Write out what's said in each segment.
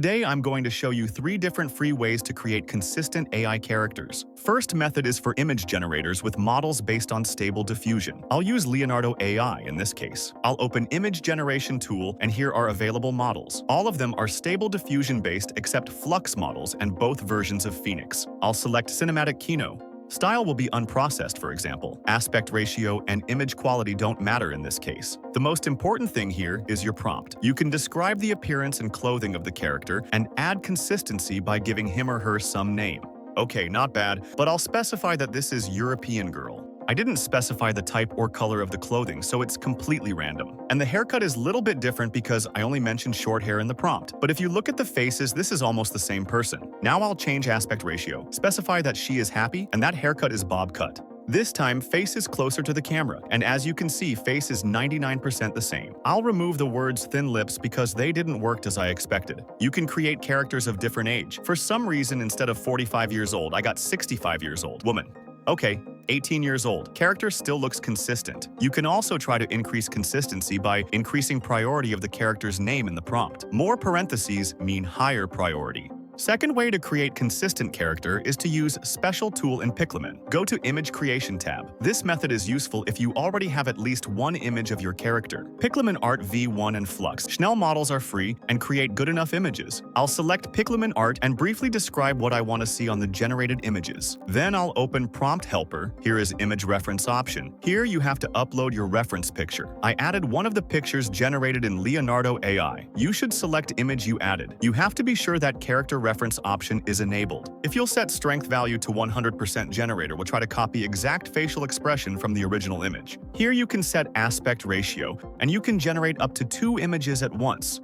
Today, I'm going to show you 3 different free ways to create consistent AI characters. First method is for image generators with models based on Stable Diffusion. I'll use Leonardo AI in this case. I'll open Image Generation tool, and here are available models. All of them are Stable Diffusion based except Flux models and both versions of Phoenix. I'll select Cinematic Kino. Style will be unprocessed, for example. Aspect ratio and image quality don't matter in this case. The most important thing here is your prompt. You can describe the appearance and clothing of the character and add consistency by giving him or her some name. Okay, not bad, but I'll specify that this is European girl. I didn't specify the type or color of the clothing, so it's completely random. And the haircut is a little bit different because I only mentioned short hair in the prompt. But if you look at the faces, this is almost the same person. Now I'll change aspect ratio, specify that she is happy, and that haircut is bob cut. This time, face is closer to the camera, and as you can see, face is 99% the same. I'll remove the words thin lips because they didn't work as I expected. You can create characters of different age. For some reason, instead of 45 years old, I got 65 years old. Woman. Okay, 18 years old. Character still looks consistent. You can also try to increase consistency by increasing priority of the character's name in the prompt. More parentheses mean higher priority. Second way to create consistent character is to use Special Tool in Pixelmon. Go to Image Creation tab. This method is useful if you already have at least one image of your character. Pixelmon Art V1 and Flux. Schnell models are free and create good enough images. I'll select Pixelmon Art and briefly describe what I want to see on the generated images. Then I'll open Prompt Helper. Here is Image Reference option. Here you have to upload your reference picture. I added one of the pictures generated in Leonardo AI. You should select image you added. You have to be sure that character reference option is enabled. If you'll set strength value to 100%, generator will try to copy exact facial expression from the original image. Here you can set aspect ratio, and you can generate up to 2 images at once.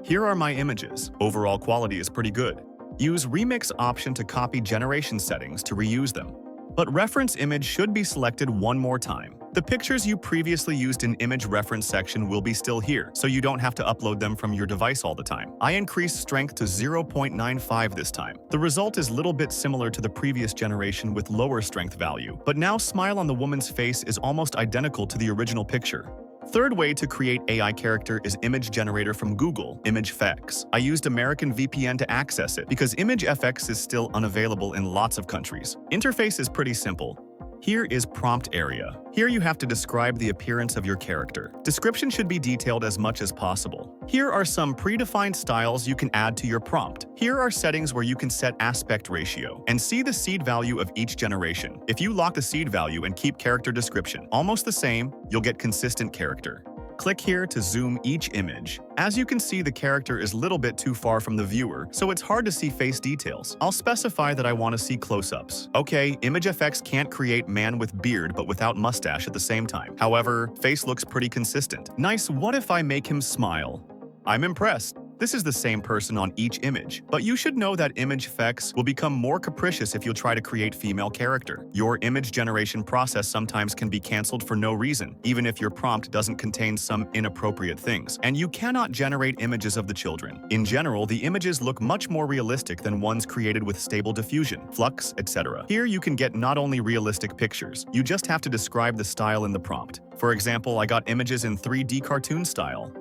Here are my images. Overall quality is pretty good. Use Remix option to copy generation settings to reuse them. But reference image should be selected one more time. The pictures you previously used in image reference section will be still here, so you don't have to upload them from your device all the time. I increased strength to 0.95 this time. The result is a little bit similar to the previous generation with lower strength value, but now smile on the woman's face is almost identical to the original picture. Third way to create AI character is image generator from Google, ImageFX. I used American VPN to access it because ImageFX is still unavailable in lots of countries. Interface is pretty simple. Here is prompt area. Here you have to describe the appearance of your character. Description should be detailed as much as possible. Here are some predefined styles you can add to your prompt. Here are settings where you can set aspect ratio and see the seed value of each generation. If you lock the seed value and keep character description almost the same, you'll get consistent character. Click here to zoom each image. As you can see, the character is a little bit too far from the viewer, so it's hard to see face details. I'll specify that I want to see close-ups. Okay, ImageFX can't create man with beard but without mustache at the same time. However, face looks pretty consistent. Nice, what if I make him smile? I'm impressed. This is the same person on each image, but you should know that ImageFX will become more capricious if you'll try to create female character. Your image generation process sometimes can be cancelled for no reason, even if your prompt doesn't contain some inappropriate things, and you cannot generate images of the children. In general, the images look much more realistic than ones created with Stable Diffusion, Flux, etc. Here you can get not only realistic pictures, you just have to describe the style in the prompt. For example, I got images in 3D cartoon style.